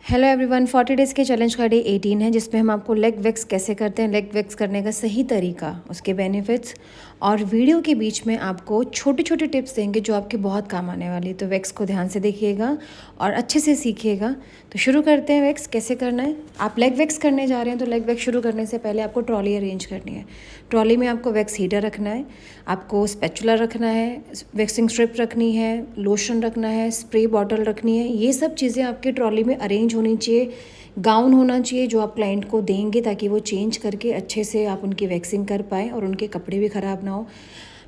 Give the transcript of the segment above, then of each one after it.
Hello everyone, 40 days के challenge का day 18 है, जिसमें हम आपको लेग वैक्स कैसे करते हैं, लेग वैक्स करने का सही तरीका, उसके बेनिफिट्स और वीडियो के बीच में आपको छोटे छोटे टिप्स देंगे जो आपके बहुत काम आने वाली है। तो वैक्स को ध्यान से देखिएगा और अच्छे से सीखिएगा। तो शुरू करते हैं वैक्स कैसे करना है। आप लेग वैक्स करने जा रहे हैं तो लेग वैक्स शुरू करने से पहले आपको ट्रॉली अरेंज करनी है। ट्रॉली में आपको वैक्स हीटर रखना है, आपको स्पैचुला रखना है, वैक्सिंग स्ट्रिप रखनी है, लोशन रखना है, स्प्रे बॉटल रखनी है। ये सब चीज़ें आपके ट्रॉली में अरेंज होनी चाहिए। गाउन होना चाहिए जो आप क्लाइंट को देंगे ताकि वो चेंज करके अच्छे से आप उनकी वैक्सिंग कर पाएँ और उनके कपड़े भी ख़राब ना हो।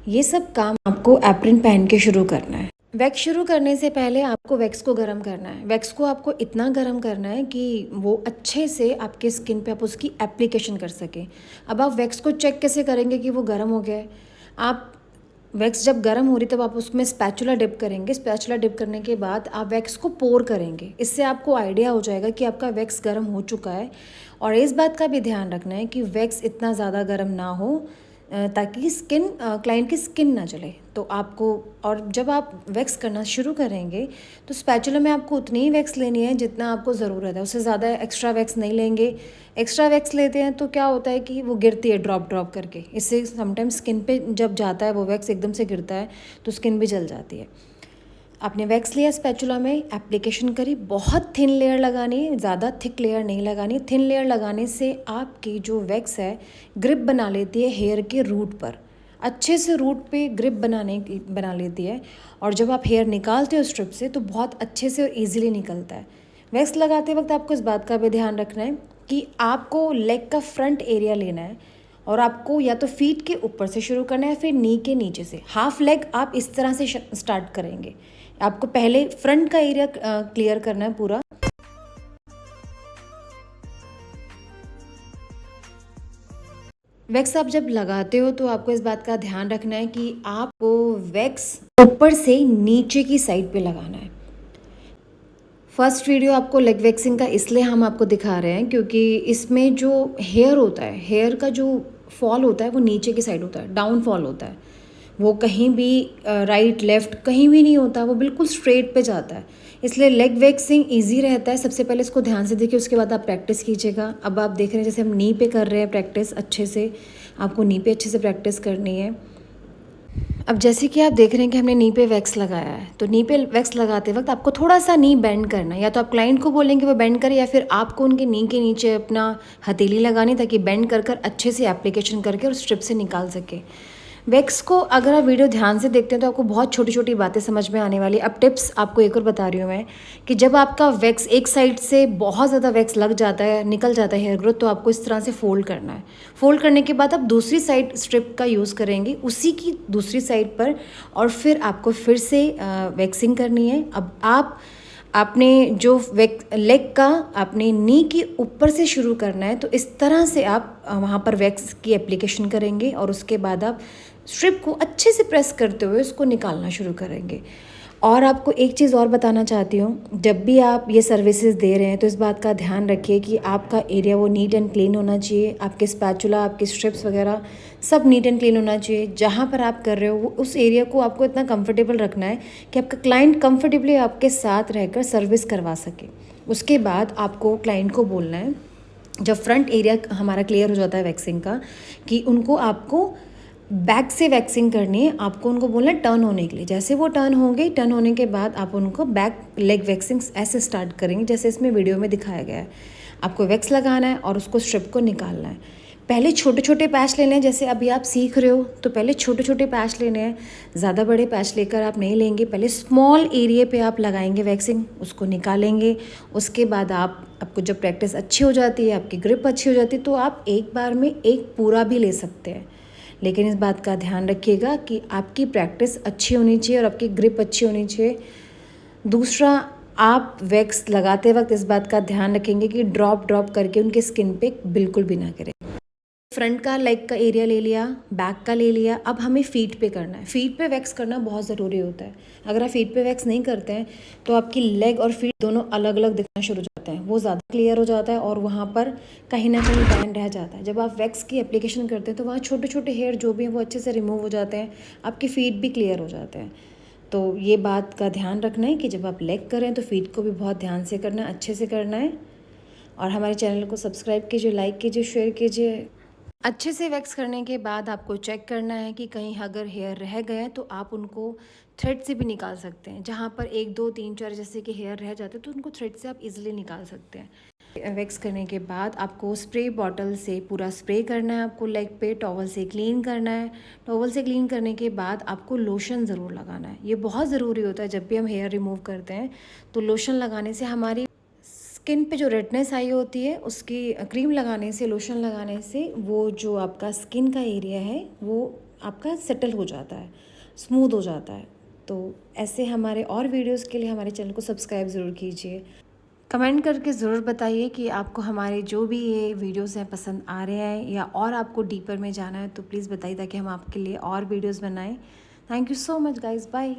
ये सब काम आपको एप्रन पहन के शुरू करना है। वैक्स शुरू करने से पहले आपको वैक्स को गर्म करना है। वैक्स को आपको इतना गर्म करना है कि वो अच्छे से आपके स्किन पे आप उसकी एप्लीकेशन कर सकें। अब आप वैक्स को चेक कैसे करेंगे कि वो गर्म हो गया है? आप वैक्स जब गर्म हो रही तब आप उसमें स्पैचुला डिप करेंगे। स्पैचुला डिप करने के बाद आप वैक्स को पोर करेंगे। इससे आपको आइडिया हो जाएगा कि आपका वैक्स गर्म हो चुका है। और इस बात का भी ध्यान रखना है कि वैक्स इतना ज़्यादा गर्म ना हो ताकि क्लाइंट की स्किन ना जले। तो आपको, और जब आप वैक्स करना शुरू करेंगे तो स्पैचुला में आपको उतनी ही वैक्स लेनी है जितना आपको ज़रूरत है, उससे ज़्यादा एक्स्ट्रा वैक्स नहीं लेंगे। एक्स्ट्रा वैक्स लेते हैं तो क्या होता है कि वो गिरती है ड्रॉप ड्रॉप करके। इससे समटाइम्स स्किन पे जब जाता है वो वैक्स एकदम से गिरता है तो स्किन भी जल जाती है। आपने वैक्स लिया, स्पैचुला में एप्लीकेशन करी, बहुत थिन लेयर लगानी, ज़्यादा थिक लेयर नहीं लगानी। थिन लेयर लगाने से आपकी जो वैक्स है ग्रिप बना लेती है हेयर के रूट पर, अच्छे से रूट पे ग्रिप बना लेती है। और जब आप हेयर निकालते हो स्ट्रिप से तो बहुत अच्छे से और ईजिली निकलता है। वैक्स लगाते वक्त आपको इस बात का भी ध्यान रखना है कि आपको लेग का फ्रंट एरिया लेना है और आपको या तो फीट के ऊपर से शुरू करना है फिर नी के नीचे से। हाफ लेग आप इस तरह से स्टार्ट करेंगे। आपको पहले फ्रंट का एरिया क्लियर करना है पूरा। वैक्स आप जब लगाते हो तो आपको इस बात का ध्यान रखना है कि आपको वैक्स ऊपर से नीचे की साइड पे लगाना है। फर्स्ट वीडियो आपको लेग वैक्सिंग का इसलिए हम आपको दिखा रहे हैं क्योंकि इसमें जो हेयर होता है, हेयर का जो फॉल होता है वो नीचे की साइड होता है, डाउन फॉल होता है। वो कहीं भी राइट लेफ़्ट कहीं भी नहीं होता, वो बिल्कुल स्ट्रेट पे जाता है। इसलिए लेग वैक्सिंग इजी रहता है। सबसे पहले इसको ध्यान से देखिए, उसके बाद आप प्रैक्टिस कीजिएगा। अब आप देख रहे हैं जैसे हम नी पे कर रहे हैं प्रैक्टिस, अच्छे से आपको नी पे अच्छे से प्रैक्टिस करनी है। अब जैसे कि आप देख रहे हैं कि हमने नी पे वैक्स लगाया है, तो नी पे वैक्स लगाते वक्त आपको थोड़ा सा नी बेंड करना है। या तो आप क्लाइंट को बोलेंगे वो बेंड करे, या फिर आपको उनके नी के नीचे अपना हथेली लगानी ताकि बेंड कर कर अच्छे से एप्लीकेशन करके और स्ट्रिप से निकाल सके वैक्स को। अगर आप वीडियो ध्यान से देखते हैं तो आपको बहुत छोटी छोटी बातें समझ में आने वाली। अब टिप्स आपको एक और बता रही हूँ मैं कि जब आपका वैक्स एक साइड से बहुत ज़्यादा वैक्स लग जाता है, निकल जाता है हेयर ग्रोथ, तो आपको इस तरह से फोल्ड करना है। फोल्ड करने के बाद आप दूसरी साइड स्ट्रिप का यूज़ करेंगे उसी की दूसरी साइड पर, और फिर आपको फिर से वैक्सिंग करनी है। अब आप आपने जो लेग का आपने नी के ऊपर से शुरू करना है, तो इस तरह से आप वहाँ पर वैक्स की एप्लीकेशन करेंगे और उसके बाद आप स्ट्रिप को अच्छे से प्रेस करते हुए उसको निकालना शुरू करेंगे। और आपको एक चीज़ और बताना चाहती हूँ, जब भी आप ये सर्विसेज दे रहे हैं तो इस बात का ध्यान रखिए कि आपका एरिया वो नीट एंड क्लीन होना चाहिए। आपके स्पैचुला, आपके स्ट्रिप्स वगैरह सब नीट एंड क्लीन होना चाहिए। जहाँ पर आप कर रहे हो उस एरिया को आपको इतना कंफर्टेबल रखना है कि आपका क्लाइंट कंफर्टेबली आपके साथ रहकर सर्विस करवा सके। उसके बाद आपको क्लाइंट को बोलना है, जब फ्रंट एरिया हमारा क्लियर हो जाता है वैक्सिंग का, कि उनको आपको बैक से वैक्सिंग करनी है। आपको उनको बोलना है टर्न होने के लिए। जैसे वो टर्न होंगे, टर्न होने के बाद आप उनको बैक लेग वैक्सिंग ऐसे स्टार्ट करेंगे जैसे इसमें वीडियो में दिखाया गया है। आपको वैक्स लगाना है और उसको स्ट्रिप को निकालना है। पहले छोटे छोटे पैच लेने हैं, जैसे अभी आप सीख रहे हो तो पहले छोटे छोटे पैच लेने हैं, ज़्यादा बड़े पैच लेकर आप नहीं लेंगे। पहले स्मॉल एरिया पे आप लगाएंगे वैक्सिंग, उसको निकालेंगे। उसके बाद आपको जब प्रैक्टिस अच्छी हो जाती है, आपकी ग्रिप अच्छी हो जाती है, तो आप एक बार में एक पूरा भी ले सकते हैं। लेकिन इस बात का ध्यान रखिएगा कि आपकी प्रैक्टिस अच्छी होनी चाहिए और आपकी ग्रिप अच्छी होनी चाहिए। दूसरा, आप वैक्स लगाते वक्त इस बात का ध्यान रखेंगे कि ड्रॉप ड्रॉप करके उनके स्किन पे बिल्कुल भी ना गिरे। फ्रंट का लेग का एरिया ले लिया, बैक का ले लिया। अब हमें फीट पे करना है। फीट पे वैक्स करना बहुत ज़रूरी होता है। अगर आप फीट पे वैक्स नहीं करते हैं तो आपकी लेग और फीट दोनों अलग अलग दिखना शुरू हो जाते हैं, वो ज़्यादा क्लियर हो जाता है और वहाँ पर कहीं ना कहीं बैन रह जाता है। जब आप वैक्स की एप्लीकेशन करते हैं तो वहाँ छोटे छोटे हेयर जो भी हैं वो अच्छे से रिमूव हो जाते हैं, आपके फीट भी क्लियर हो जाते हैं। तो ये बात का ध्यान रखना है कि जब आप लेग करें तो फीट को भी बहुत ध्यान से करना है, अच्छे से करना है। और हमारे चैनल को सब्सक्राइब कीजिए, लाइक कीजिए, शेयर कीजिए। अच्छे से वैक्स करने के बाद आपको चेक करना है कि कहीं अगर हेयर रह गए हैं तो आप उनको थ्रेड से भी निकाल सकते हैं। जहाँ पर 1 2 3 4 जैसे कि हेयर रह जाते हैं तो उनको थ्रेड से आप इजीली निकाल सकते हैं। वैक्स करने के बाद आपको स्प्रे बॉटल से पूरा स्प्रे करना है, आपको लेग पे टॉवल से क्लीन करना है। टॉवल से क्लीन करने के बाद आपको लोशन ज़रूर लगाना है, ये बहुत ज़रूरी होता है। जब भी हम हेयर रिमूव करते हैं तो लोशन लगाने से हमारी स्किन पे जो रेडनेस आई होती है उसकी क्रीम लगाने से, लोशन लगाने से वो जो आपका स्किन का एरिया है वो आपका सेटल हो जाता है, स्मूथ हो जाता है। तो ऐसे हमारे और वीडियोस के लिए हमारे चैनल को सब्सक्राइब ज़रूर कीजिए। कमेंट करके ज़रूर बताइए कि आपको हमारे जो भी ये वीडियोस हैं पसंद आ रहे हैं या और आपको डीपर में जाना है तो प्लीज़ बताइए ताकि हम आपके लिए और वीडियोस बनाएं। Thank you so much guys, bye.